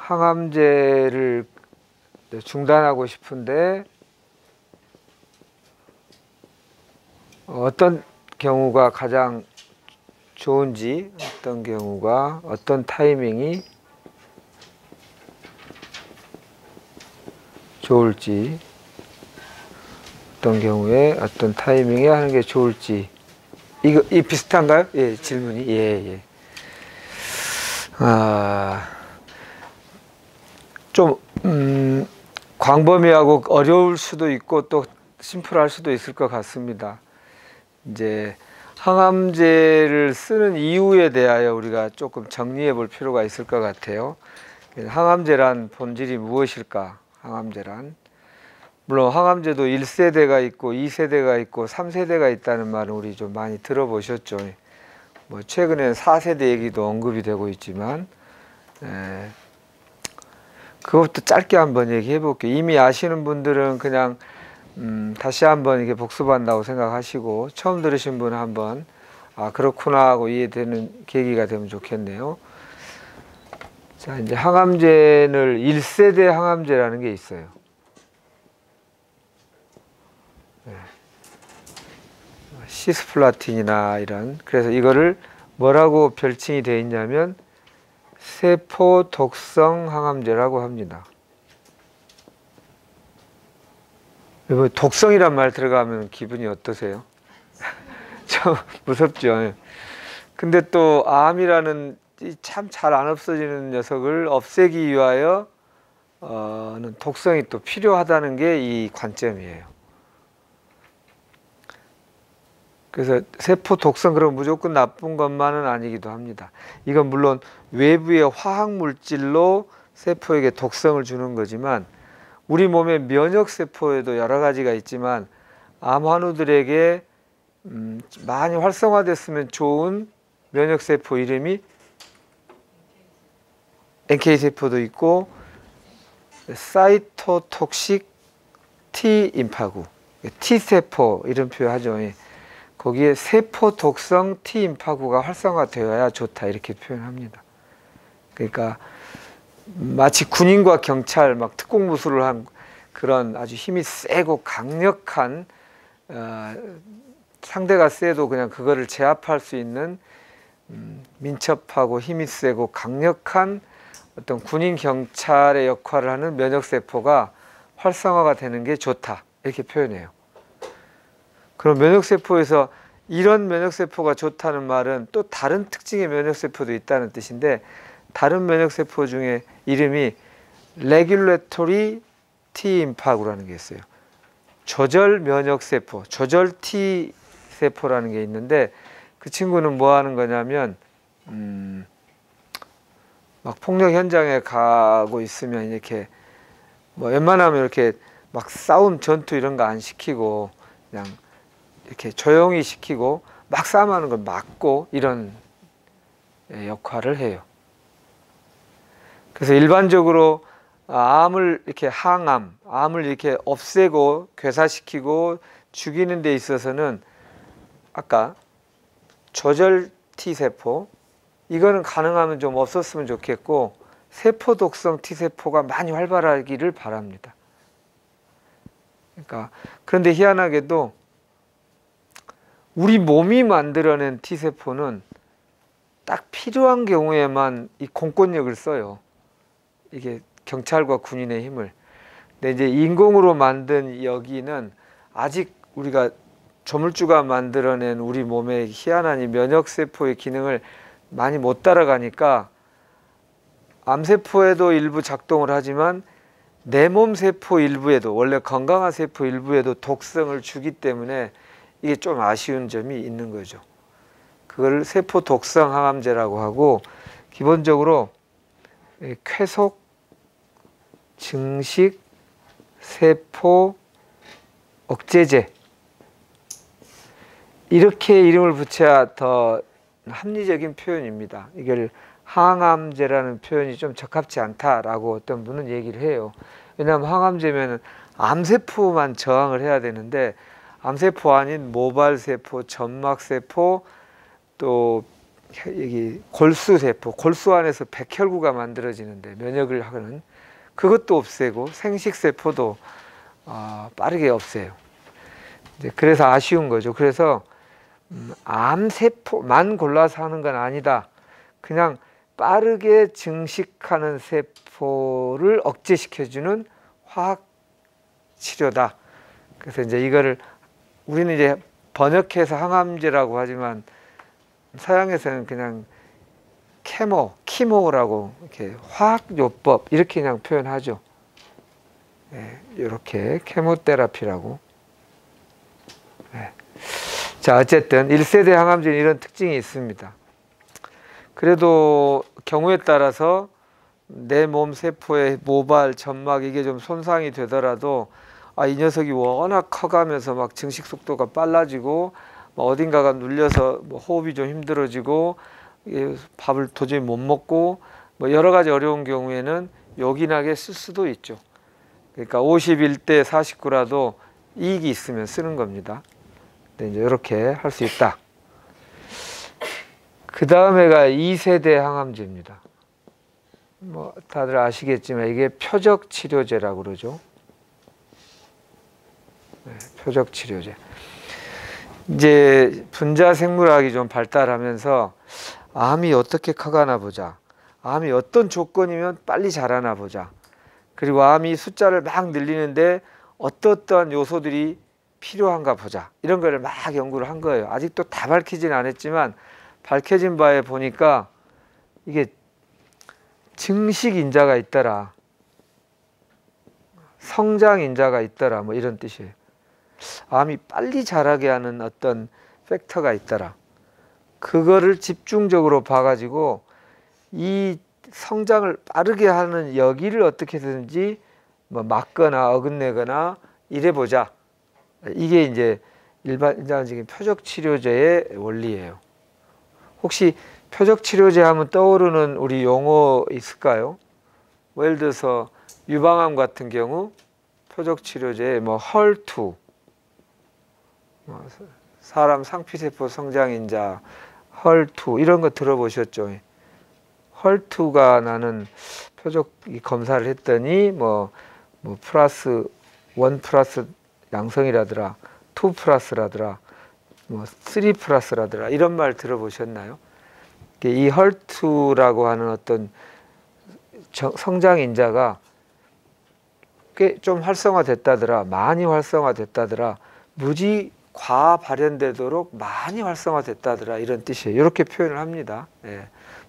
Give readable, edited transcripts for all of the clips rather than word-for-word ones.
항암제를 중단하고 싶은데 어떤 경우가 가장 좋은지, 어떤 경우가, 어떤 타이밍이 좋을지, 어떤 경우에 어떤 타이밍에 하는 게 좋을지. 이 비슷한가요? 예, 질문이. 예. 좀 광범위하고 어려울 수도 있고 또 심플할 수도 있을 것 같습니다. 이제 항암제를 쓰는 이유에 대하여 우리가 조금 정리해 볼 필요가 있을 것 같아요. 항암제란 본질이 무엇일까? 항암제란, 물론 항암제도 1세대가 있고 2세대가 있고 3세대가 있다는 말은 우리 좀 많이 들어보셨죠. 뭐 최근에 4세대 얘기도 언급이 되고 있지만, 그것도 짧게 한번 얘기해 볼게요. 이미 아시는 분들은 그냥 다시 한번 이게 복습한다고 생각하시고, 처음 들으신 분은 한번 그렇구나 하고 이해되는 계기가 되면 좋겠네요. 자, 이제 항암제를 1세대 항암제라는 게 있어요. 시스플라틴이나 이런, 그래서 이거를 뭐라고 별칭이 되어 있냐면 세포 독성 항암제라고 합니다. 여러분, 독성이란 말 들어가면 기분이 어떠세요? 좀 무섭죠. 근데 또 암이라는 참 잘 안 없어지는 녀석을 없애기 위하여 독성이 또 필요하다는 게 이 관점이에요. 그래서 세포 독성, 그럼 무조건 나쁜 것만은 아니기도 합니다. 이건 물론 외부의 화학 물질로 세포에게 독성을 주는 거지만, 우리 몸의 면역 세포에도 여러 가지가 있지만 암 환우들에게 많이 활성화됐으면 좋은 면역 세포 이름이 NK 세포도 있고 사이토톡식 T 임파구, T 세포 이런 표현하죠. 거기에 세포 독성 T 임파구가 활성화되어야 좋다 이렇게 표현합니다. 그러니까 마치 군인과 경찰 막 특공무술을 한 그런 아주 힘이 세고 강력한, 상대가 세도 그냥 그거를 제압할 수 있는 민첩하고 힘이 세고 강력한 어떤 군인 경찰의 역할을 하는 면역세포가 활성화가 되는 게 좋다 이렇게 표현해요. 그럼 면역세포에서 이런 면역세포가 좋다는 말은 또 다른 특징의 면역세포도 있다는 뜻인데, 다른 면역세포 중에 이름이 레귤레토리 T 임파구라는 게 있어요. 조절 면역세포, 조절 T 세포라는 게 있는데, 그 친구는 뭐 하는 거냐면 막 폭력 현장에 가고 있으면 이렇게 뭐 웬만하면 이렇게 막 싸움 전투 이런 거 안 시키고 그냥 이렇게 조용히 시키고 막 싸움하는 걸 막고 이런 역할을 해요. 그래서 일반적으로 암을 이렇게 암을 이렇게 없애고 괴사시키고 죽이는 데 있어서는 아까 조절 T세포, 이거는 가능하면 좀 없었으면 좋겠고 세포 독성 T세포가 많이 활발하기를 바랍니다. 그러니까 그런데 희한하게도 우리 몸이 만들어낸 T세포는 딱 필요한 경우에만 이 공권력을 써요. 이게 경찰과 군인의 힘을. 근데 이제 인공으로 만든 여기는 아직 우리가 조물주가 만들어낸 우리 몸의 희한한 이 면역세포의 기능을 많이 못 따라가니까 암세포에도 일부 작동을 하지만 내 몸 세포 일부에도, 원래 건강한 세포 일부에도 독성을 주기 때문에 이게 좀 아쉬운 점이 있는 거죠. 그걸 세포 독성 항암제라고 하고, 기본적으로 쾌속, 증식, 세포 억제제 이렇게 이름을 붙여야 더 합리적인 표현입니다. 이걸 항암제라는 표현이 좀 적합치 않다라고 어떤 분은 얘기를 해요. 왜냐하면 항암제면 암세포만 저항을 해야 되는데, 암세포 아닌 모발세포, 점막세포, 또 여기 골수세포, 골수 안에서 백혈구가 만들어지는데 면역을 하는 그것도 없애고 생식세포도 빠르게 없애요. 이제 그래서 아쉬운 거죠. 그래서 암세포만 골라서 하는 건 아니다. 그냥 빠르게 증식하는 세포를 억제시켜주는 화학 치료다. 그래서 이제 이거를 우리는 이제 번역해서 항암제라고 하지만 서양에서는 그냥 키모라고 이렇게 화학요법 이렇게 그냥 표현하죠. 네, 이렇게 케모테라피라고. 네. 자, 어쨌든 1세대 항암제는 이런 특징이 있습니다. 그래도 경우에 따라서 내 몸 세포의 모발, 점막 이게 좀 손상이 되더라도 이 녀석이 워낙 커가면서 막 증식 속도가 빨라지고 어딘가가 눌려서 호흡이 좀 힘들어지고 밥을 도저히 못 먹고 여러 가지 어려운 경우에는 요긴하게 쓸 수도 있죠. 그러니까 51대 49라도 이익이 있으면 쓰는 겁니다. 네, 이제 이렇게 할 수 있다. 그 다음에가 2세대 항암제입니다. 다들 아시겠지만 이게 표적 치료제라고 그러죠. 네, 표적 치료제. 이제 분자 생물학이 좀 발달하면서 암이 어떻게 커가나 보자. 암이 어떤 조건이면 빨리 자라나 보자. 그리고 암이 숫자를 막 늘리는데 어떠한 요소들이 필요한가 보자. 이런 거를 막 연구를 한 거예요. 아직도 다 밝히진 않았지만 밝혀진 바에 보니까 이게 증식 인자가 있더라. 성장 인자가 있더라. 이런 뜻이에요. 암이 빨리 자라게 하는 어떤 팩터가 있더라. 그거를 집중적으로 봐가지고 이 성장을 빠르게 하는 여기를 어떻게든지 막거나 어긋내거나 이래보자. 이게 이제 일반적인 표적 치료제의 원리예요. 혹시 표적 치료제 하면 떠오르는 우리 용어 있을까요? 예를 들어서 유방암 같은 경우 표적 치료제에 헐투, 사람 상피세포 성장인자, 헐투 이런 거 들어보셨죠? 헐투가 나는 표적 검사를 했더니 플러스 1 플러스 양성이라더라, 2 플러스라더라, 3 플러스라더라 이런 말 들어보셨나요? 이 헐투라고 하는 어떤 성장인자가 꽤 좀 활성화됐다더라, 많이 활성화됐다더라, 무지 과발현되도록 많이 활성화됐다더라 이런 뜻이에요. 이렇게 표현을 합니다. 예.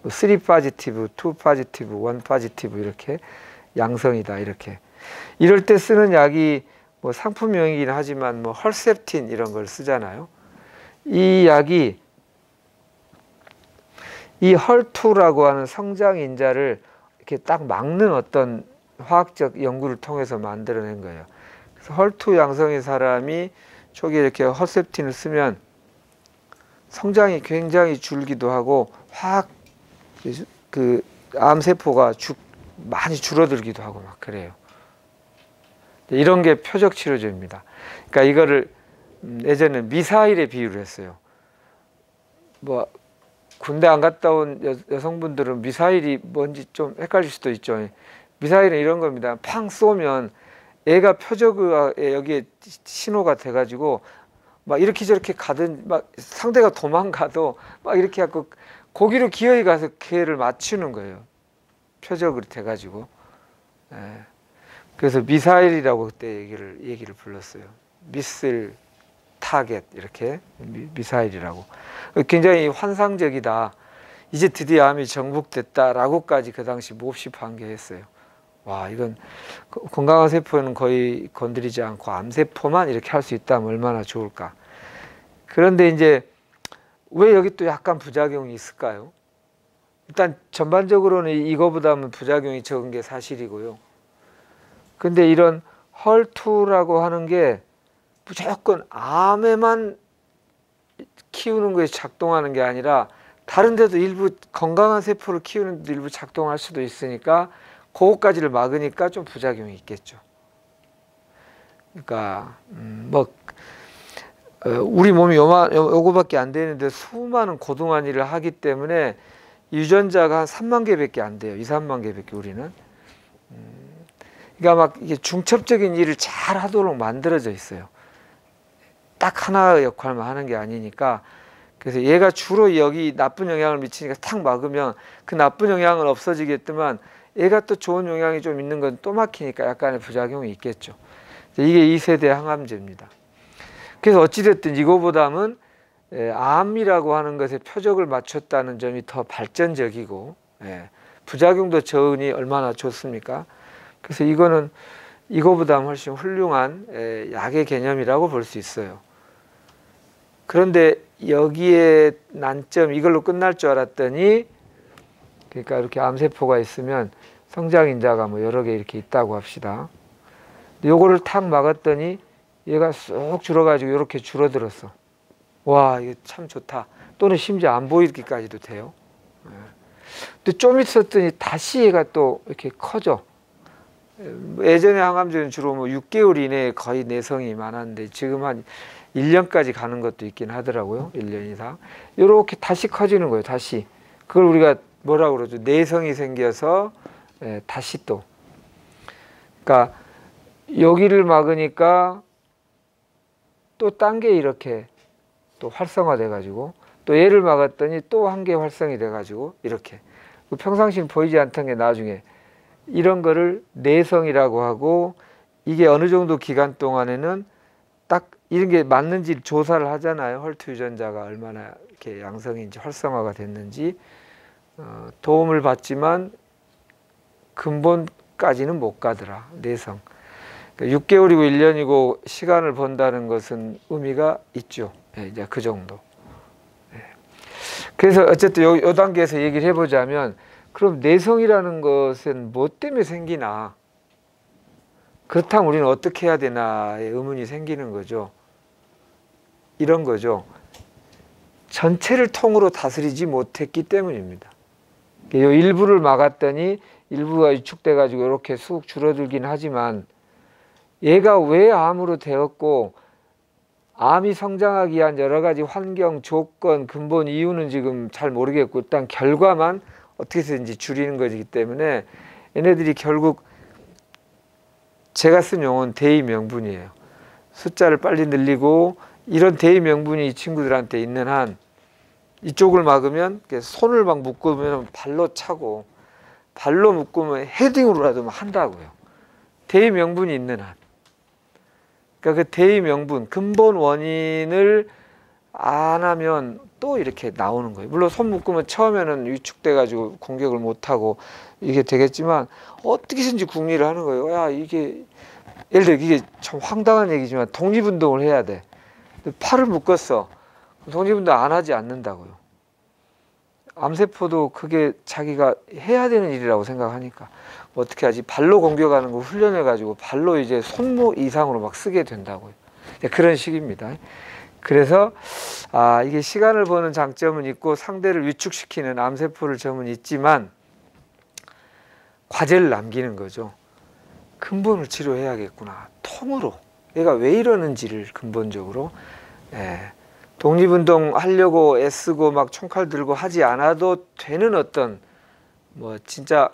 3 파지티브, 2 파지티브, 1 파지티브 이렇게 양성이다 이렇게. 이럴 때 쓰는 약이 상품명이긴 하지만 헐셉틴 이런 걸 쓰잖아요. 이 약이 이 헐투라고 하는 성장인자를 이렇게 딱 막는 어떤 화학적 연구를 통해서 만들어낸 거예요. 그래서 헐투 양성인 사람이 초기에 이렇게 헐셉틴을 쓰면 성장이 굉장히 줄기도 하고 암세포가 많이 줄어들기도 하고 막 그래요. 이런 게 표적 치료제입니다. 그러니까 이거를 예전에 미사일에 비유를 했어요. 군대 안 갔다 온 여성분들은 미사일이 뭔지 좀 헷갈릴 수도 있죠. 미사일은 이런 겁니다. 팡 쏘면 애가 표적에 여기에 신호가 돼가지고 막 이렇게 저렇게 가든 상대가 도망가도 이렇게 하고 거기로 기어이 가서 걔를 맞추는 거예요. 표적으로 돼가지고. 예. 그래서 미사일이라고 그때 얘기를 불렀어요. 미슬 타겟 이렇게 미사일이라고. 굉장히 환상적이다. 이제 드디어 암이 정복됐다라고까지 그 당시 몹시 반겨했어요. 와, 이건 건강한 세포는 거의 건드리지 않고 암세포만 이렇게 할 수 있다면 얼마나 좋을까. 그런데 이제 왜 여기 또 약간 부작용이 있을까요? 일단 전반적으로는 이거보다는 부작용이 적은 게 사실이고요. 근데 이런 헐투라고 하는 게 무조건 암에만 키우는 것이 작동하는 게 아니라 다른 데도 일부 건강한 세포를 키우는 데도 일부 작동할 수도 있으니까 그것까지를 막으니까 좀 부작용이 있겠죠. 그러니까 우리 몸이 요거밖에 안 되는데 수많은 고동한 일을 하기 때문에 유전자가 한 3만 개밖에 안 돼요. 2, 3만 개밖에 우리는. 그러니까 막 이게 중첩적인 일을 잘 하도록 만들어져 있어요. 딱 하나의 역할만 하는 게 아니니까. 그래서 얘가 주로 여기 나쁜 영향을 미치니까 탁 막으면 그 나쁜 영향은 없어지겠지만 얘가 또 좋은 영향이 좀 있는 건 또 막히니까 약간의 부작용이 있겠죠. 이게 2세대 항암제입니다. 그래서 어찌됐든 이거보다는 암이라고 하는 것에 표적을 맞췄다는 점이 더 발전적이고 부작용도 적으니 얼마나 좋습니까? 그래서 이거는 이거보다는 훨씬 훌륭한 약의 개념이라고 볼 수 있어요. 그런데 여기에 난점, 이걸로 끝날 줄 알았더니, 그러니까 이렇게 암세포가 있으면 성장인자가 뭐 여러 개 이렇게 있다고 합시다. 요거를 탁 막았더니 얘가 쑥 줄어가지고 이렇게 줄어들었어. 와, 이게 참 좋다. 또는 심지어 안 보이기까지도 돼요. 근데 좀 있었더니 다시 얘가 또 이렇게 커져. 예전에 항암제는 주로 뭐 6개월 이내에 거의 내성이 많았는데 지금 한 1년까지 가는 것도 있긴 하더라고요. 1년 이상. 이렇게 다시 커지는 거예요. 다시. 그걸 우리가 뭐라고 그러죠? 내성이 생겨서 다시 또. 그러니까 여기를 막으니까 또 딴 게 이렇게 또 활성화돼 가지고 또 얘를 막았더니 또 한 개 활성이 돼 가지고 이렇게. 평상시는 보이지 않던 게 나중에 이런 거를 내성이라고 하고, 이게 어느 정도 기간 동안에는 딱 이런 게 맞는지 조사를 하잖아요. 헐트 유전자가 얼마나 이렇게 양성인지 활성화가 됐는지. 도움을 받지만 근본까지는 못 가더라. 내성. 그러니까 6개월이고 1년이고 시간을 본다는 것은 의미가 있죠. 이제 그 정도. 그래서 어쨌든 요 단계에서 얘기를 해보자면, 그럼 내성이라는 것은 뭐 때문에 생기나? 그렇다면 우리는 어떻게 해야 되나의 의문이 생기는 거죠. 이런 거죠. 전체를 통으로 다스리지 못했기 때문입니다. 이 일부를 막았더니 일부가 위축돼 가지고 이렇게 쑥 줄어들긴 하지만, 얘가 왜 암으로 되었고 암이 성장하기 위한 여러 가지 환경, 조건, 근본 이유는 지금 잘 모르겠고, 일단 결과만 어떻게 해서든지 줄이는 것이기 때문에 얘네들이 결국, 제가 쓴 용어는 대의 명분이에요. 숫자를 빨리 늘리고, 이런 대의 명분이 이 친구들한테 있는 한 이쪽을 막으면 손을 막 묶으면 발로 차고, 발로 묶으면 헤딩으로라도 한다고요. 대의 명분이 있는 한. 그러니까 그 대의 명분, 근본 원인을 안 하면 또 이렇게 나오는 거예요. 물론 손 묶으면 처음에는 위축돼 가지고 공격을 못 하고 이게 되겠지만, 어떻게든지 궁리를 하는 거예요. 야, 이게 예를 들어 이게 참 황당한 얘기지만 독립운동을 해야 돼. 팔을 묶었어. 독립운동 안 하지 않는다고요. 암세포도 그게 자기가 해야 되는 일이라고 생각하니까 어떻게 하지? 발로 공격하는 거 훈련해 가지고 발로 이제 손목 이상으로 막 쓰게 된다고요. 그런 식입니다. 그래서 이게 시간을 버는 장점은 있고 상대를 위축시키는 암세포를 점은 있지만, 과제를 남기는 거죠. 근본을 치료해야겠구나. 통으로. 얘가 왜 이러는지를 근본적으로. 독립운동 하려고 애쓰고 막 총칼 들고 하지 않아도 되는 어떤 뭐 진짜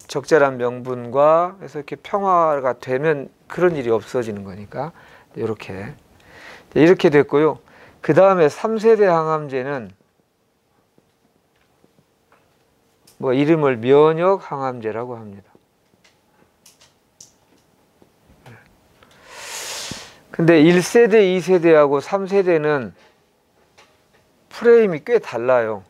적절한 명분과 그래서 이렇게 평화가 되면 그런 일이 없어지는 거니까 이렇게 됐고요. 그 다음에 3세대 항암제는 뭐 이름을 면역 항암제라고 합니다. 근데 1세대, 2세대하고 3세대는 프레임이 꽤 달라요.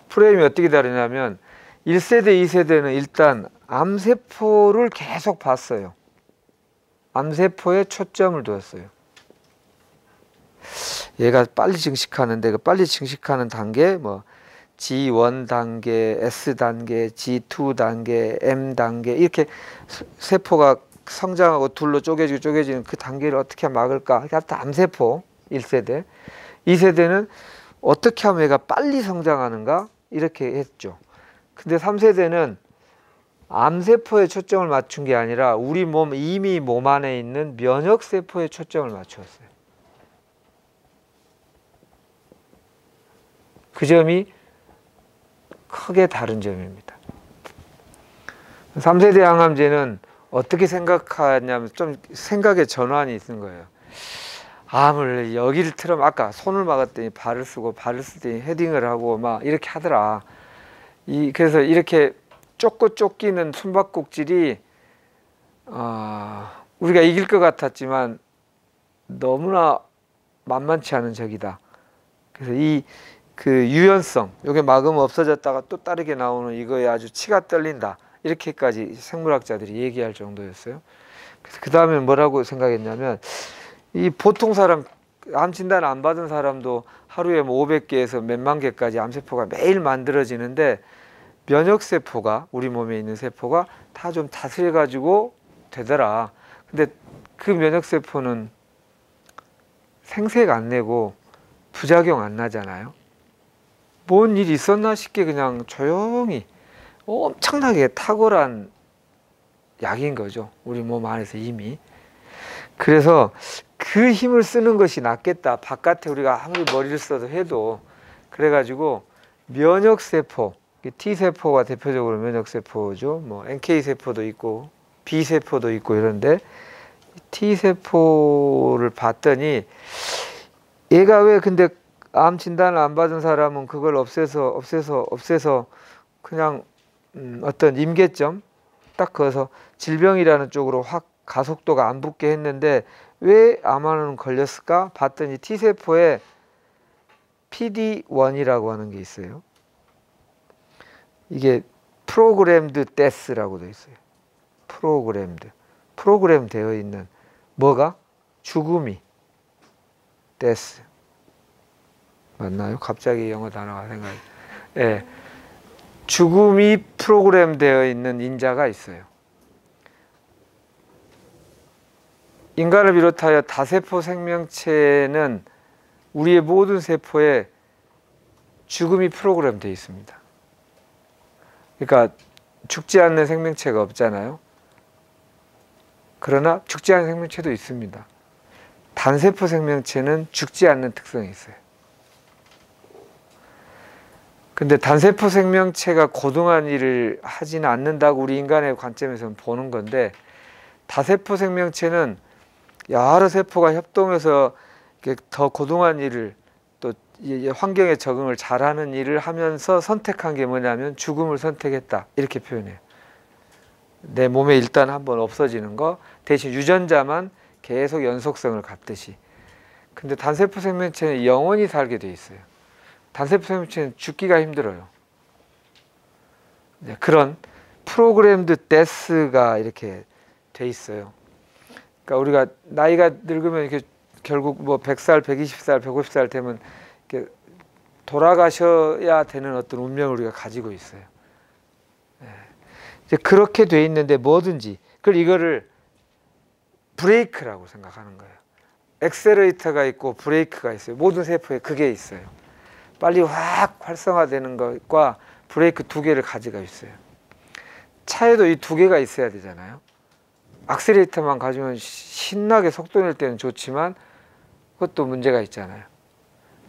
프레임이 어떻게 다르냐면 1세대, 2세대는 일단 암세포를 계속 봤어요. 암세포에 초점을 두었어요. 얘가 빨리 증식하는데 그 빨리 증식하는 단계 뭐 G1 단계, S 단계, G2 단계, M 단계 이렇게 세포가 성장하고 둘로 쪼개지는 그 단계를 어떻게 막을까? 그러니까 암세포 1세대. 2세대는 어떻게 하면 얘가 빨리 성장하는가? 이렇게 했죠. 근데 3세대는 암세포에 초점을 맞춘 게 아니라 우리 몸, 이미 몸 안에 있는 면역세포에 초점을 맞추었어요. 그 점이 크게 다른 점입니다. 3세대 항암제는 어떻게 생각하냐면 좀 생각의 전환이 있는 거예요. 암을 여기를 틀으면 아까 손을 막았더니 발을 쓰고 발을 쓸 때니 헤딩을 하고 막 이렇게 하더라. 그래서 이렇게 쫓기는 숨바꼭질이 우리가 이길 것 같았지만 너무나 만만치 않은 적이다. 그래서 그 유연성, 요게 막으면 없어졌다가 또 다르게 나오는 이거에 아주 치가 떨린다. 이렇게까지 생물학자들이 얘기할 정도였어요. 그래서 그 다음에 뭐라고 생각했냐면 이 보통 사람 암 진단 안 받은 사람도 하루에 뭐 500개에서 몇만 개까지 암세포가 매일 만들어지는데 면역세포가 우리 몸에 있는 세포가 다 좀 다스려 가지고 되더라. 근데 그 면역세포는 생색 안 내고 부작용 안 나잖아요. 뭔 일이 있었나 싶게 그냥 조용히 엄청나게 탁월한 약인 거죠. 우리 몸 안에서 이미. 그래서 그 힘을 쓰는 것이 낫겠다. 바깥에 우리가 아무리 머리를 써도 해도. 그래가지고 면역세포, T세포가 대표적으로 면역세포죠. 뭐 NK세포도 있고 B세포도 있고 이런데 T세포를 봤더니 얘가 왜 근데 암 진단을 안 받은 사람은 그걸 없애서 그냥 어떤 임계점 딱 그어서 질병이라는 쪽으로 확 가속도가 안 붙게 했는데 왜 암환은 걸렸을까? 봤더니 T세포에 PD-1이라고 하는 게 있어요. 이게 프로그램드 데스라고 되어 있어요. 프로그램 되어 있는 뭐가? 죽음이 데스 맞나요? 갑자기 영어 단어가 생각이. 예. 죽음이 프로그램 되어 있는 인자가 있어요. 인간을 비롯하여 다세포 생명체는 우리의 모든 세포에 죽음이 프로그램 되어 있습니다. 그러니까 죽지 않는 생명체가 없잖아요. 그러나 죽지 않는 생명체도 있습니다. 단세포 생명체는 죽지 않는 특성이 있어요. 근데 단세포 생명체가 고등한 일을 하지는 않는다고 우리 인간의 관점에서는 보는 건데 다세포 생명체는 여러 세포가 협동해서 더 고등한 일을 또 환경에 적응을 잘하는 일을 하면서 선택한 게 뭐냐면 죽음을 선택했다 이렇게 표현해요. 내 몸에 일단 한번 없어지는 거 대신 유전자만 계속 연속성을 갖듯이. 근데 단세포 생명체는 영원히 살게 돼 있어요. 단세포 생명체는 죽기가 힘들어요. 그런 프로그램드 데스가 이렇게 돼 있어요. 그러니까 우리가 나이가 늙으면 이렇게 결국 뭐 100살, 120살, 150살 되면 이렇게 돌아가셔야 되는 어떤 운명을 우리가 가지고 있어요. 이제 그렇게 돼 있는데 뭐든지 이거를 브레이크라고 생각하는 거예요. 엑셀레이터가 있고 브레이크가 있어요. 모든 세포에 그게 있어요. 빨리 확 활성화되는 것과 브레이크 두 개를 가지고 있어요. 차에도 이 두 개가 있어야 되잖아요. 악셀레이터만 가지면 신나게 속도 낼 때는 좋지만 그것도 문제가 있잖아요.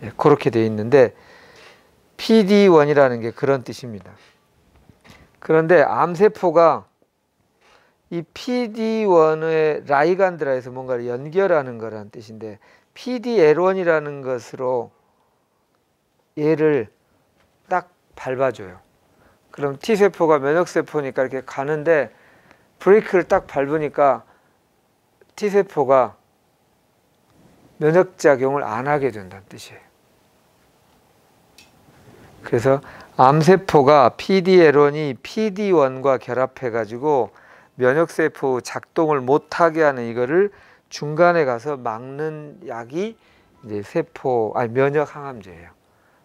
예, 그렇게 돼 있는데 PD-1이라는 게 그런 뜻입니다. 그런데 암세포가 이 PD-1의 라이간드라 해서 뭔가를 연결하는 거라는 뜻인데 PD-L1이라는 것으로 얘를 딱 밟아줘요. 그럼 T세포가 면역세포니까 이렇게 가는데 브레이크를 딱 밟으니까 T세포가 면역작용을 안 하게 된다는 뜻이에요. 그래서 암세포가 PD-L1이 PD-1과 결합해가지고 면역세포 작동을 못하게 하는 이거를 중간에 가서 막는 약이 이제 면역항암제예요.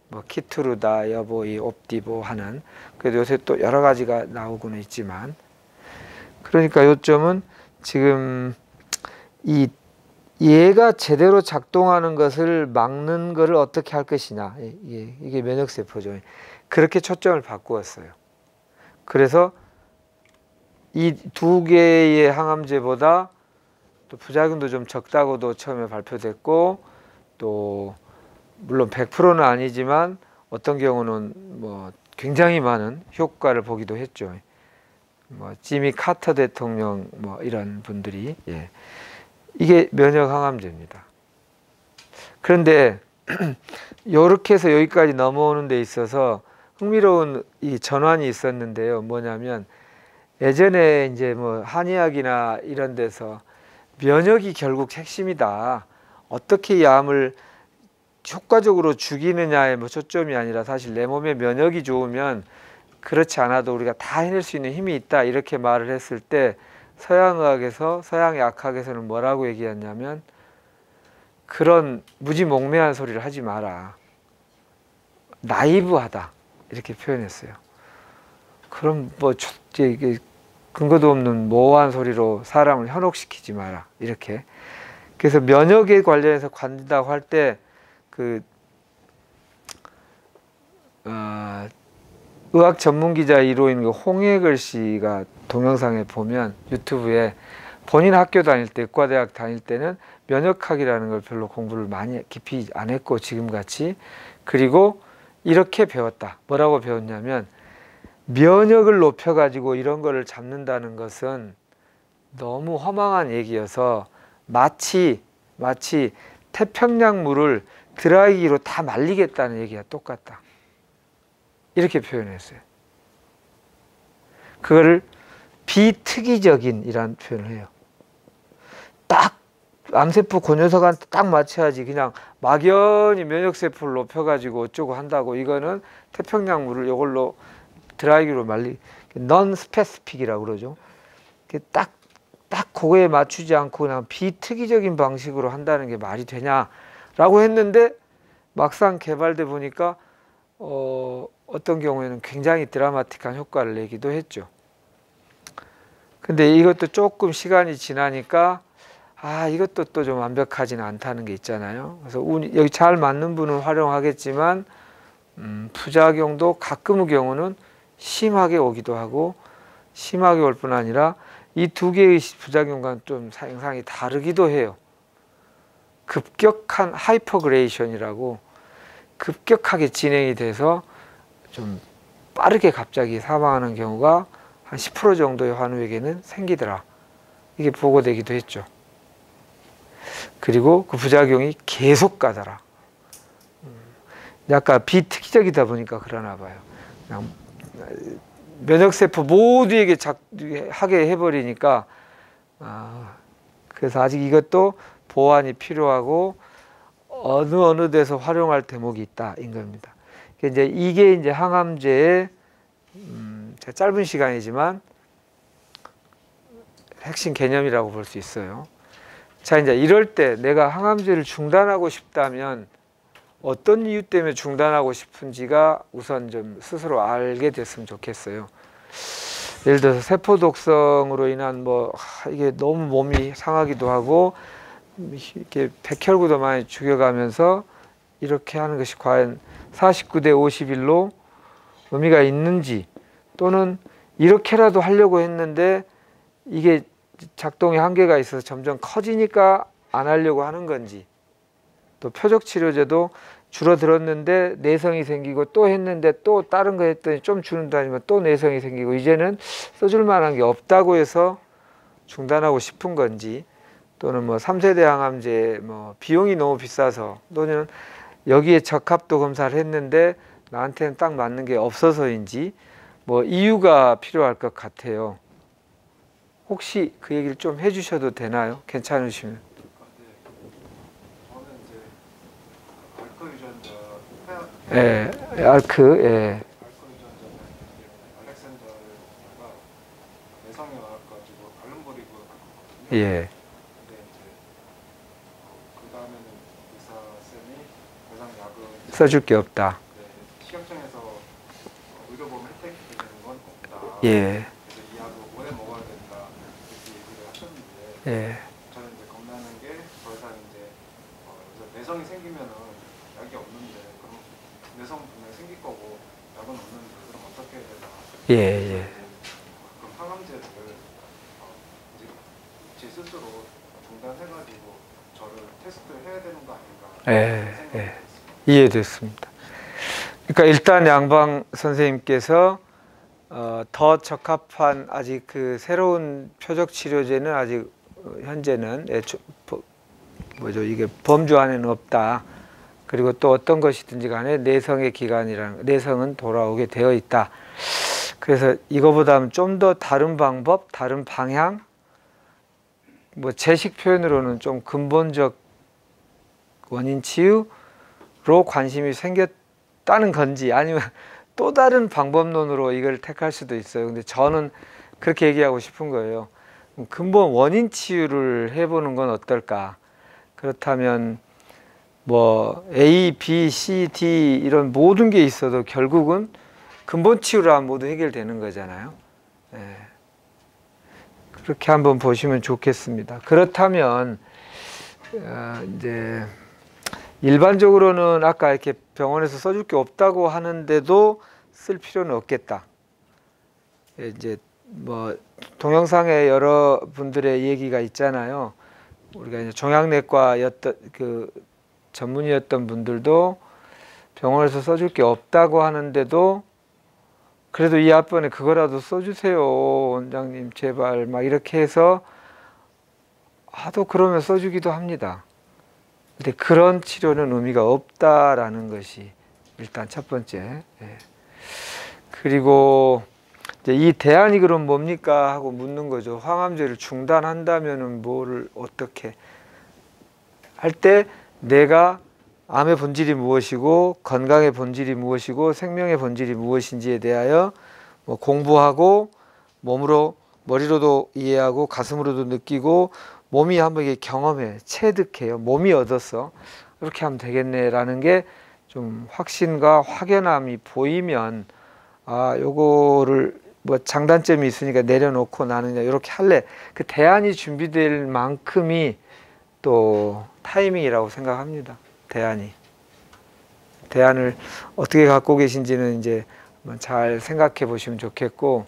뭐 키트루다, 여보이, 옵디보 하는. 그래도 요새 또 여러 가지가 나오고는 있지만, 그러니까 요점은 지금 얘가 제대로 작동하는 것을 막는 것을 어떻게 할 것이냐. 이게 면역세포죠. 그렇게 초점을 바꾸었어요. 그래서 이 두 개의 항암제보다 또 부작용도 좀 적다고도 처음에 발표됐고, 또 물론 100%는 아니지만 어떤 경우는 뭐 굉장히 많은 효과를 보기도 했죠. 뭐 지미 카터 대통령 뭐 이런 분들이. 예. 이게 면역 항암제입니다. 그런데 이렇게 해서 여기까지 넘어오는 데 있어서 흥미로운 이 전환이 있었는데요. 뭐냐면 예전에 이제 뭐 한의학이나 이런 데서 면역이 결국 핵심이다. 어떻게 이 암을 효과적으로 죽이느냐에 뭐 초점이 아니라 사실 내 몸에 면역이 좋으면 그렇지 않아도 우리가 다 해낼 수 있는 힘이 있다. 이렇게 말을 했을 때 서양의학에서, 서양의학에서는 뭐라고 얘기했냐면 그런 무지몽매한 소리를 하지 마라. 나이브하다. 이렇게 표현했어요. 그럼 뭐 이게 근거도 없는 모호한 소리로 사람을 현혹시키지 마라. 이렇게. 그래서 면역에 관련해서 관다고 할 때 그 의학 전문 기자 1호인 그 홍해글 씨가 동영상에 보면 유튜브에 본인 학교 다닐 때, 의과대학 다닐 때는 면역학이라는 걸 별로 공부를 많이 깊이 안 했고 지금같이, 그리고 이렇게 배웠다. 뭐라고 배웠냐면 면역을 높여가지고 이런 거를 잡는다는 것은 너무 허망한 얘기여서 마치 태평양 물을 드라이기로 다 말리겠다는 얘기가 똑같다. 이렇게 표현했어요. 그거를 비특이적인이라는 표현을 해요. 딱 암세포 고녀석한테 딱 맞춰야지 그냥 막연히 면역세포를 높여가지고 어쩌고 한다고, 이거는 태평양 물을 이걸로 드라이기로 말리, 넌 스페시픽이라고 그러죠. 딱 그거에 맞추지 않고 그냥 비특이적인 방식으로 한다는 게 말이 되냐라고 했는데 막상 개발돼 보니까 어떤 경우에는 굉장히 드라마틱한 효과를 내기도 했죠. 근데 이것도 조금 시간이 지나니까 이것도 또 좀 완벽하지는 않다는 게 있잖아요. 그래서 여기 잘 맞는 분은 활용하겠지만 부작용도 가끔의 경우는 심하게 오기도 하고, 심하게 올 뿐 아니라 이 두 개의 부작용과는 좀 양상이 다르기도 해요. 급격한 하이퍼그레이션이라고 급격하게 진행이 돼서 좀 빠르게 갑자기 사망하는 경우가 한 10% 정도의 환우에게는 생기더라. 이게 보고되기도 했죠. 그리고 그 부작용이 계속 가더라. 약간 비특이적이다 보니까 그러나 봐요. 그냥 면역세포 모두에게 하게 해버리니까, 그래서 아직 이것도 보완이 필요하고 어느 데서 활용할 대목이 있다 인 겁니다. 이게 이제 항암제의 짧은 시간이지만 핵심 개념이라고 볼 수 있어요. 자, 이제 이럴 때 내가 항암제를 중단하고 싶다면 어떤 이유 때문에 중단하고 싶은지가 우선 좀 스스로 알게 됐으면 좋겠어요. 예를 들어서 세포 독성으로 인한 이게 너무 몸이 상하기도 하고 이렇게 백혈구도 많이 죽여가면서 이렇게 하는 것이 과연 49대 51로 의미가 있는지, 또는 이렇게라도 하려고 했는데 이게 작동의 한계가 있어서 점점 커지니까 안 하려고 하는 건지, 또 표적 치료제도 줄어들었는데 내성이 생기고 또 했는데 또 다른 거 했더니 좀 줄는다니면 또 내성이 생기고 이제는 써줄 만한 게 없다고 해서 중단하고 싶은 건지, 또는 3세대 항암제 비용이 너무 비싸서, 또는 여기에 적합도 검사를 했는데 나한테는 딱 맞는 게 없어서인지 이유가 필요할 것 같아요. 혹시 그 얘기를 좀 해주셔도 되나요? 괜찮으시면. 예, 알크, 예. 알코 유전자는 알렉산더가 내성에 와가지고 알름버리그 갔거든요. 예. 근데 이제 그 다음에는 의사 쌤이 더 이상 약을 써줄 게 없다. 식약청에서 의료보험 혜택이 되는 건 없다. 예. 그래서 이 약을 오래 먹어야 된다 이렇게 얘기를 하셨는데, 예. 저는 이제 겁나는 게 더 이상 이제 내성이 생기면은 약이 없는데, 그럼 내성 분명 생길 거고 약은 없는데 그럼 어떻게 해야 되나? 예, 예. 그럼 항암제를 이제 제 스스로 중단해가지고 저를 테스트를 해야 되는 거 아닌가 생각이 예, 이해됐습니다. 그러니까 일단 양방 선생님께서 더 적합한 아직 그 새로운 표적 치료제는 아직 현재는 뭐죠, 이게 범주 안에는 없다. 그리고 또 어떤 것이든지 간에 내성의 기간이라는, 내성은 돌아오게 되어 있다. 그래서 이거보다는 좀 더 다른 방법, 다른 방향, 뭐 제식 표현으로는 좀 근본적 원인 치유로 관심이 생겼다는 건지, 아니면 또 다른 방법론으로 이걸 택할 수도 있어요. 근데 저는 그렇게 얘기하고 싶은 거예요. 근본 원인 치유를 해보는 건 어떨까? 그렇다면 뭐 A, B, C, D 이런 모든 게 있어도 결국은 근본 치유로 하면 모두 해결되는 거잖아요. 예. 그렇게 한번 보시면 좋겠습니다. 그렇다면 이제 일반적으로는 아까 이렇게 병원에서 써줄 게 없다고 하는데도 쓸 필요는 없겠다. 이제 뭐 동영상에 여러 분들의 얘기가 있잖아요. 우리가 이제 종양내과였던 그 전문의였던 분들도 병원에서 써줄 게 없다고 하는데도 그래도 이 앞번에 그거라도 써주세요, 원장님 제발, 막 이렇게 해서 하도 그러면 써주기도 합니다. 근데 그런 치료는 의미가 없다라는 것이 일단 첫 번째. 예. 그리고 이제 이 대안이 그럼 뭡니까 하고 묻는 거죠. 항암제를 중단한다면은 뭐를 어떻게 할 때 내가 암의 본질이 무엇이고 건강의 본질이 무엇이고 생명의 본질이 무엇인지에 대하여 뭐 공부하고 몸으로, 머리로도 이해하고 가슴으로도 느끼고 몸이 한번 이게 경험해, 체득해요. 몸이 얻었어. 이렇게 하면 되겠네라는 게 좀 확신과 확연함이 보이면, 아, 요거를 뭐 장단점이 있으니까 내려놓고 나는 이렇게 할래. 그 대안이 준비될 만큼이 또 타이밍이라고 생각합니다. 대안을 어떻게 갖고 계신지는 이제 잘 생각해 보시면 좋겠고,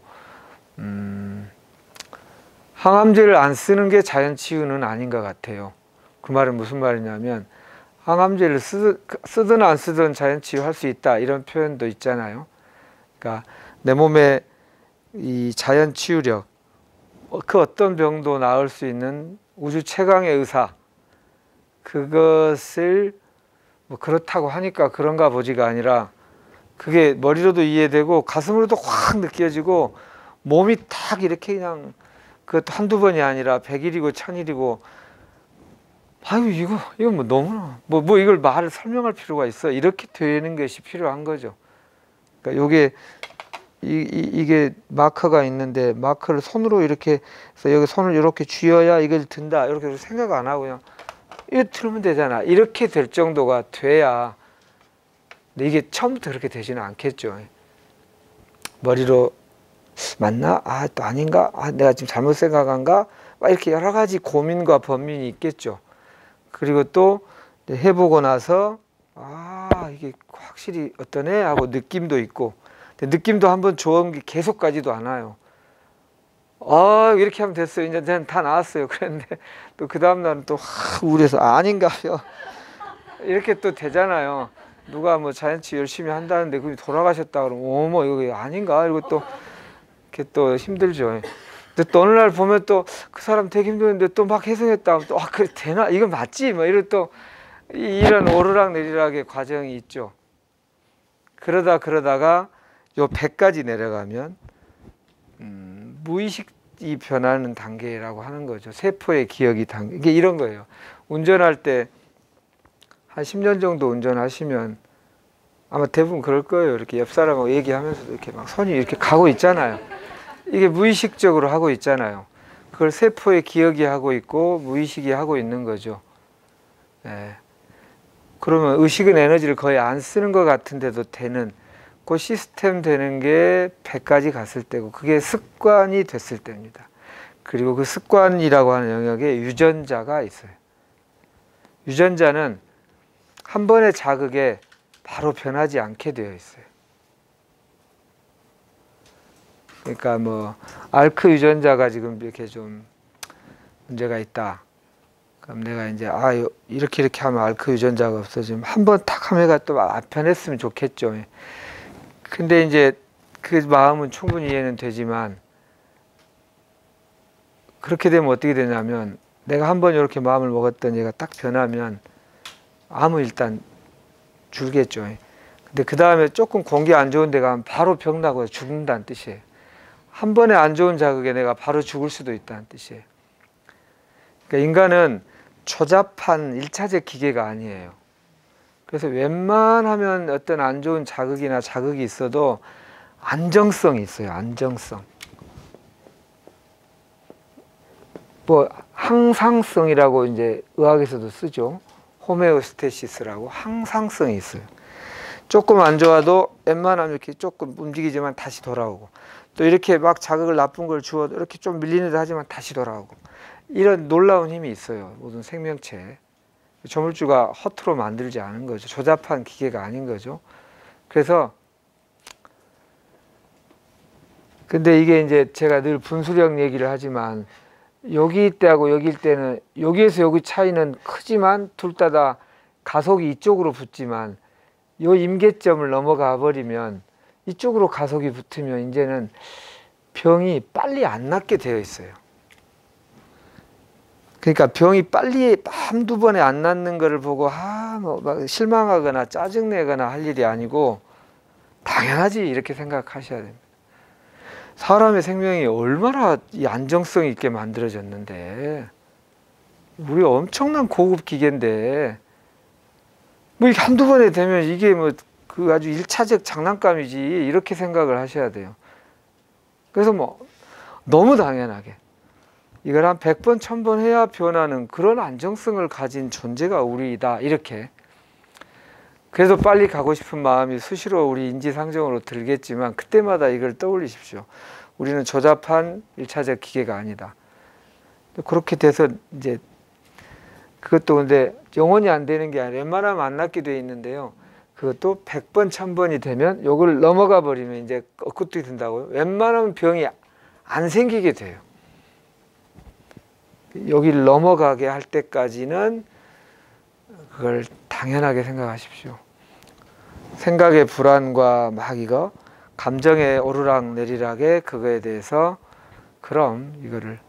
항암제를 안 쓰는 게 자연 치유는 아닌 것 같아요. 그 말은 무슨 말이냐면, 항암제를 쓰든 안 쓰든 자연 치유할 수 있다, 이런 표현도 있잖아요. 그러니까 내 몸에 이 자연 치유력, 그 어떤 병도 나을 수 있는 우주 최강의 의사, 그것을 뭐 그렇다고 하니까 그런가 보지가 아니라, 그게 머리로도 이해되고 가슴으로도 확 느껴지고 몸이 탁 이렇게 그냥, 그것도 한두 번이 아니라 100일이고 1000일이고, 아유 이거 뭐 너무나 뭐 이걸 말을 설명할 필요가 있어, 이렇게 되는 것이 필요한 거죠. 그러니까 요게 이게 마커가 있는데, 마커를 손으로 이렇게 해서 여기 손을 이렇게 쥐어야 이걸 든다, 이렇게 생각 안 하고 그냥 이거 틀면 되잖아, 이렇게 될 정도가 돼야. 근데 이게 처음부터 그렇게 되지는 않겠죠. 머리로 맞나? 아, 또 아닌가? 아, 내가 지금 잘못 생각한가? 막 이렇게 여러 가지 고민과 번민이 있겠죠. 그리고 또 해보고 나서, 아, 이게 확실히 어떠네 하고 느낌도 있고, 근데 느낌도 한번 좋은 게 계속 가지도 않아요. 아, 이렇게 하면 됐어요, 이제 다 나았어요. 그랬는데 또 그 다음날은 또 우울해서, 아닌가요? 이렇게 또 되잖아요. 누가 뭐 자연치유 열심히 한다는데 그분이 돌아가셨다 그러면, 어머 이거 아닌가? 이러고 또 이렇게 또 힘들죠. 근데 또 어느 날 보면 또 그 사람 되게 힘들었는데 또 막 해석했다 하면 또, 아, 그래 되나? 이건 맞지? 뭐 이런 또 이런 오르락 내리락의 과정이 있죠. 그러다가 요 100까지 내려가면 무의식이 변하는 단계라고 하는 거죠. 세포의 기억이 단계. 이게 이런 거예요. 운전할 때 한 10년 정도 운전하시면 아마 대부분 그럴 거예요. 이렇게 옆 사람하고 얘기하면서도 이렇게 막 손이 이렇게 가고 있잖아요. 이게 무의식적으로 하고 있잖아요. 그걸 세포의 기억이 하고 있고 무의식이 하고 있는 거죠. 네. 그러면 의식은 에너지를 거의 안 쓰는 것 같은데도 되는, 그 시스템 되는 게 100까지 갔을 때고, 그게 습관이 됐을 때입니다. 그리고 그 습관이라고 하는 영역에 유전자가 있어요. 유전자는 한 번의 자극에 바로 변하지 않게 되어 있어요. 그러니까 뭐 알크 유전자가 지금 이렇게 좀 문제가 있다. 그럼 내가 이제 이렇게 하면 알크 유전자가 없어지면 한번 탁 하면 얘가 또 변했으면 좋겠죠. 근데 이제 그 마음은 충분히 이해는 되지만 그렇게 되면 어떻게 되냐면 내가 한번 이렇게 마음을 먹었던 얘가 딱 변하면 일단 줄겠죠. 근데 그 다음에 조금 공기 안 좋은 데 가면 바로 병나고 죽는다는 뜻이에요. 한 번에 안 좋은 자극에 내가 바로 죽을 수도 있다는 뜻이에요. 그러니까 인간은 초잡한 1차적 기계가 아니에요. 그래서 웬만하면 어떤 안 좋은 자극이나 자극이 있어도 안정성이 있어요. 안정성. 뭐 항상성이라고 이제 의학에서도 쓰죠. 호메오스테시스라고 항상성이 있어요. 조금 안 좋아도 웬만하면 이렇게 조금 움직이지만 다시 돌아오고, 또 이렇게 막 자극을 나쁜 걸 주어도 이렇게 좀 밀리는 듯 하지만 다시 돌아오고, 이런 놀라운 힘이 있어요. 모든 생명체에. 조물주가 허투루 만들지 않은 거죠. 조잡한 기계가 아닌 거죠. 그래서 근데 이게 이제 제가 늘 분수령 얘기를 하지만 여기 때하고 여기 때는 여기에서 여기 차이는 크지만 둘 다 가속이 이쪽으로 붙지만 요 임계점을 넘어가 버리면 이쪽으로 가속이 붙으면 이제는 병이 빨리 안 낫게 되어 있어요. 그러니까 병이 빨리 한두 번에 안 낫는 거를 보고 막 실망하거나 짜증내거나 할 일이 아니고 당연하지 이렇게 생각하셔야 됩니다. 사람의 생명이 얼마나 이 안정성 있게 만들어졌는데, 우리 엄청난 고급 기계인데 뭐 이게 한두 번에 되면 이게 뭐 그 아주 1차적 장난감이지 이렇게 생각을 하셔야 돼요. 그래서 뭐 너무 당연하게 이걸 한 100번, 1000번 해야 변하는 그런 안정성을 가진 존재가 우리다 이렇게. 그래서 빨리 가고 싶은 마음이 수시로 우리 인지상정으로 들겠지만 그때마다 이걸 떠올리십시오. 우리는 조잡한 1차적 기계가 아니다. 그렇게 돼서 이제 그것도 근데 영원히 안 되는 게 아니라 웬만하면 안 낫게 돼 있는데요. 그것도 100번, 1000번이 되면 요걸 넘어가 버리면 이제 엇구뚝이 된다고요. 웬만하면 병이 안 생기게 돼요. 여기를 넘어가게 할 때까지는 그걸 당연하게 생각하십시오. 생각의 불안과 막 이거 감정의 오르락내리락에 그거에 대해서 그럼 이거를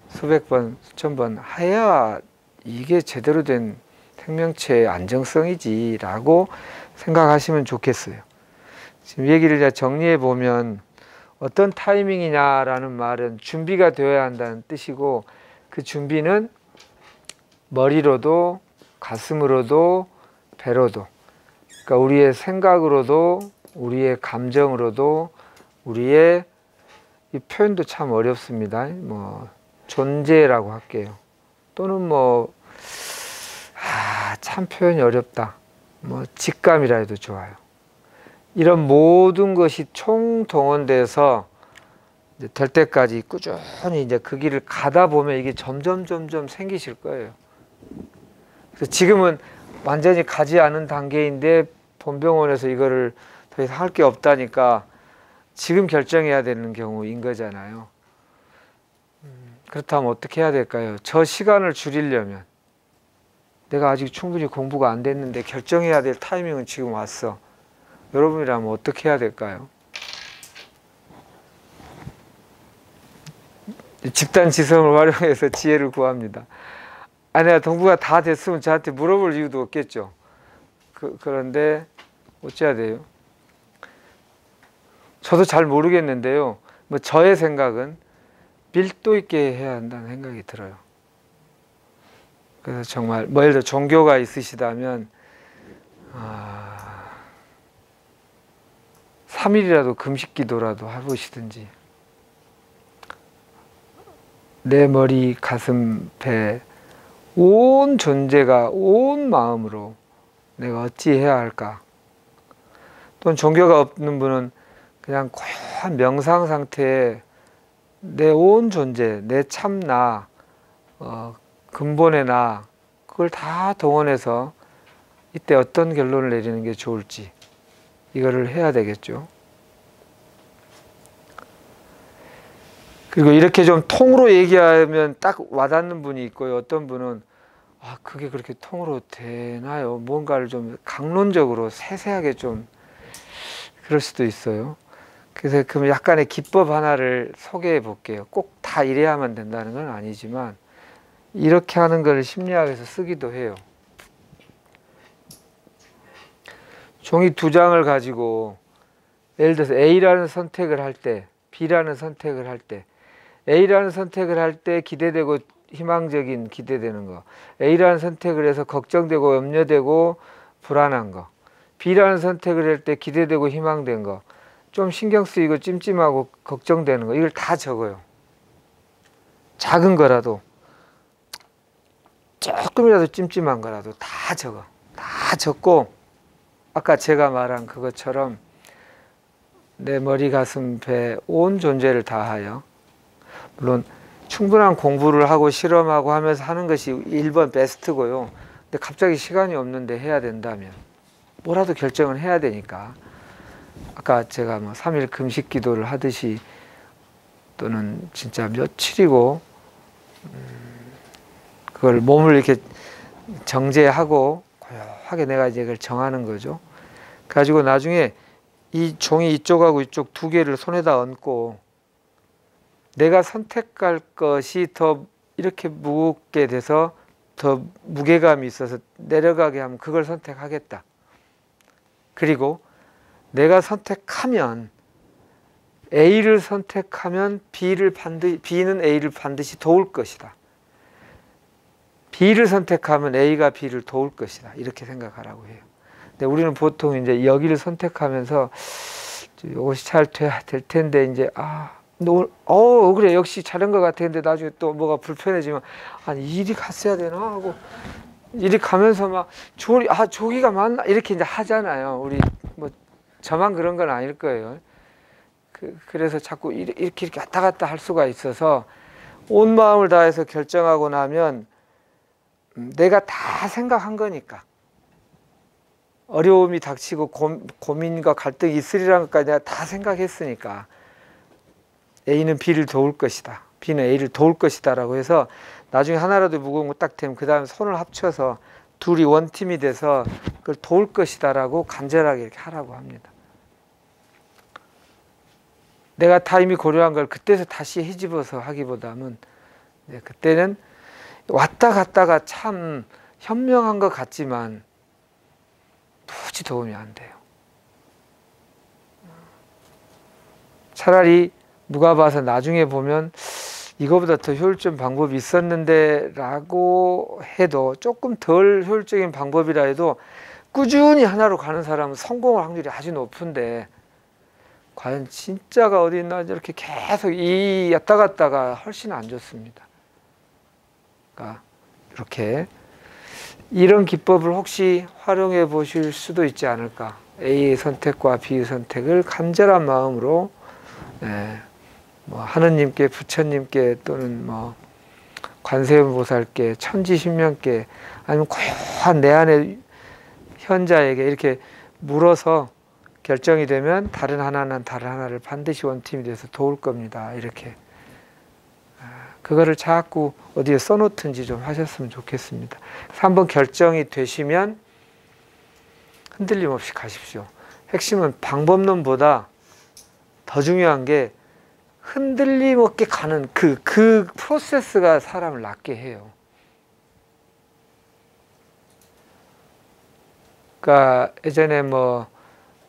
수백 번, 수천 번 해야 이게 제대로 된 생명체의 안정성이지 라고 생각하시면 좋겠어요. 지금 얘기를 이제 정리해 보면 어떤 타이밍이냐라는 말은 준비가 되어야 한다는 뜻이고, 그 준비는 머리로도 가슴으로도 배로도, 그러니까 우리의 생각으로도 우리의 감정으로도 우리의 이 표현도 참 어렵습니다. 뭐 존재라고 할게요. 또는 뭐 참 표현이 어렵다. 뭐 직감이라 해도 좋아요. 이런 모든 것이 총동원돼서 이제 될 때까지 꾸준히 이제 그 길을 가다 보면 이게 점점 생기실 거예요. 그래서 지금은 완전히 가지 않은 단계인데 본병원에서 이거를 더 이상 할 게 없다니까 지금 결정해야 되는 경우인 거잖아요. 그렇다면 어떻게 해야 될까요? 저 시간을 줄이려면, 내가 아직 충분히 공부가 안 됐는데 결정해야 될 타이밍은 지금 왔어. 여러분이라면 어떻게 해야 될까요? 집단 지성을 활용해서 지혜를 구합니다. 내가 공부가 다 됐으면 저한테 물어볼 이유도 없겠죠. 그런데 어찌해야 돼요? 저도 잘 모르겠는데요. 뭐 저의 생각은 밀도 있게 해야 한다는 생각이 들어요. 그래서 정말 뭐 예를 들어 종교가 있으시다면 3일이라도 금식 기도라도 해보시든지, 내 머리, 가슴, 배, 온 존재가 온 마음으로 내가 어찌 해야 할까. 또는 종교가 없는 분은 그냥 고요한 명상 상태에 내 온 존재, 내 참나, 근본의 나, 그걸 다 동원해서 이때 어떤 결론을 내리는 게 좋을지 이거를 해야 되겠죠. 그리고 이렇게 좀 통으로 얘기하면 딱 와닿는 분이 있고요. 어떤 분은 아, 그게 그렇게 통으로 되나요? 뭔가를 좀 강론적으로 세세하게 좀 그럴 수도 있어요. 그래서 그럼 약간의 기법 하나를 소개해 볼게요. 꼭 다 이래야만 된다는 건 아니지만 이렇게 하는 걸 심리학에서 쓰기도 해요. 종이 2장을 가지고 예를 들어서 A라는 선택을 할 때, B라는 선택을 할 때, A라는 선택을 할 때 기대되고 희망적인 기대되는 거, A라는 선택을 해서 걱정되고 염려되고 불안한 거, B라는 선택을 할 때 기대되고 희망된 거, 좀 신경 쓰이고 찜찜하고 걱정되는 거, 이걸 다 적어요. 작은 거라도 조금이라도 찜찜한 거라도 다 적어. 다 적고 아까 제가 말한 그것처럼 내 머리, 가슴, 배, 온 존재를 다하여, 물론 충분한 공부를 하고 실험하고 하면서 하는 것이 1번 베스트고요. 근데 갑자기 시간이 없는데 해야 된다면 뭐라도 결정을 해야 되니까 아까 제가 뭐 3일 금식 기도를 하듯이 또는 진짜 며칠이고 그걸 몸을 이렇게 정제하고 고요하게 내가 이제 그걸 정하는 거죠. 가지고 나중에 이 종이 이쪽하고 이쪽 2개를 손에다 얹고 내가 선택할 것이 더 이렇게 무겁게 돼서 더 무게감이 있어서 내려가게 하면 그걸 선택하겠다. 그리고 내가 선택하면 A를 선택하면 B는 A를 반드시 도울 것이다. B를 선택하면 A가 B를 도울 것이다. 이렇게 생각하라고 해요. 근데 우리는 보통 이제 여기를 선택하면서 이것이 잘 돼야 될 텐데 이제 그래 역시 잘한 것 같았는데 나중에 또 뭐가 불편해지면 아니 이리 갔어야 되나 하고 이리 가면서 막 저기가 맞나 이렇게 이제 하잖아요. 우리 뭐 저만 그런 건 아닐 거예요. 그래서 자꾸 이렇게 왔다 갔다 할 수가 있어서 온 마음을 다해서 결정하고 나면 내가 다 생각한 거니까 어려움이 닥치고 고민과 갈등이 있으리라는 것까지 내가 다 생각했으니까 A는 B를 도울 것이다. B는 A를 도울 것이다 라고 해서 나중에 하나라도 무거운 거 딱 되면 그 다음에 손을 합쳐서 둘이 원팀이 돼서 그걸 도울 것이다 라고 간절하게 이렇게 하라고 합니다. 내가 다 이미 고려한 걸 그때서 다시 헤집어서 하기보다는 그때는 왔다 갔다가 참 현명한 것 같지만 도무지 도움이 안 돼요. 차라리 누가 봐서 나중에 보면 이거보다 더 효율적인 방법이 있었는데 라고 해도 조금 덜 효율적인 방법이라 해도 꾸준히 하나로 가는 사람은 성공할 확률이 아주 높은데 과연 진짜가 어디 있나 이렇게 계속 왔다 갔다가 훨씬 안 좋습니다. 그러니까 이렇게 이런 기법을 혹시 활용해 보실 수도 있지 않을까. A의 선택과 B의 선택을 간절한 마음으로 뭐 하느님께, 부처님께 또는 뭐 관세음보살께, 천지신명께 아니면 고요한 내 안의 현자에게 이렇게 물어서 결정이 되면 다른 하나를 반드시 원팀이 돼서 도울 겁니다. 이렇게 그거를 자꾸 어디에 써놓든지 좀 하셨으면 좋겠습니다. 그래서 한번 결정이 되시면 흔들림 없이 가십시오. 핵심은 방법론보다 더 중요한 게 흔들림 없게 가는 그 프로세스가 사람을 낫게 해요. 그러니까 예전에 뭐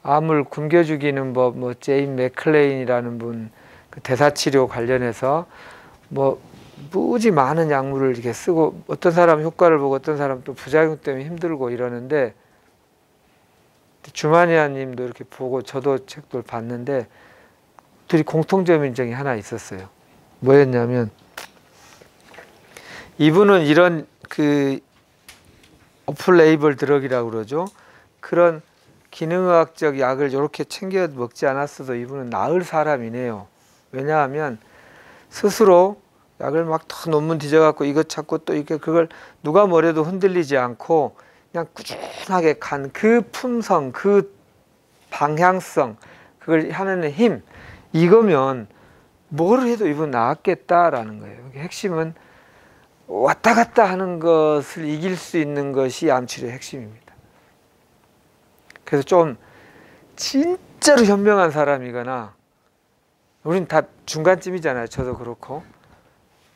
암을 굶겨 죽이는 법, 뭐 제인 맥클레인이라는 분 그 대사치료 관련해서 뭐 무지 많은 약물을 이렇게 쓰고 어떤 사람 효과를 보고 어떤 사람 또 부작용 때문에 힘들고 이러는데 주마니아님도 이렇게 보고 저도 책들 봤는데 둘이 공통점인 점이 하나 있었어요. 뭐였냐면 이분은 이런 그 오플레이블 드럭이라고 그러죠. 그런 기능의학적 약을 이렇게 챙겨 먹지 않았어도 이분은 나을 사람이네요. 왜냐하면 스스로 약을 막 더 논문 뒤져갖고 이것 찾고 또 이게 그걸 누가 뭐래도 흔들리지 않고 그냥 꾸준하게 간 그 품성, 그 방향성, 그걸 하는 힘, 이거면 뭘 해도 이분 나았겠다라는 거예요. 핵심은 왔다 갔다 하는 것을 이길 수 있는 것이 암 치료의 핵심입니다. 그래서 좀 진짜로 현명한 사람이거나, 우린 다 중간쯤이잖아요. 저도 그렇고.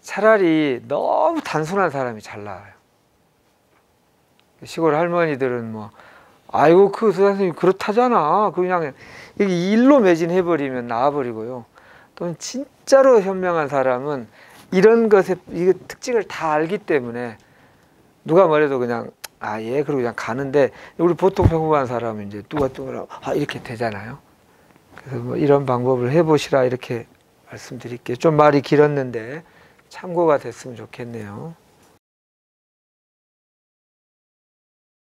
차라리 너무 단순한 사람이 잘 나와요. 시골 할머니들은 뭐 아이고 그 의사 선생님 그렇다잖아, 그냥 이게 일로 매진해버리면 나와버리고요. 또는 진짜로 현명한 사람은 이런 것의 이 특징을 다 알기 때문에 누가 말해도 그냥 예 그러고 그냥 가는데, 우리 보통 평범한 사람은 이제 누가 또 이렇게 되잖아요. 그래서 뭐 이런 방법을 해보시라 이렇게 말씀드릴게요. 좀 말이 길었는데 참고가 됐으면 좋겠네요.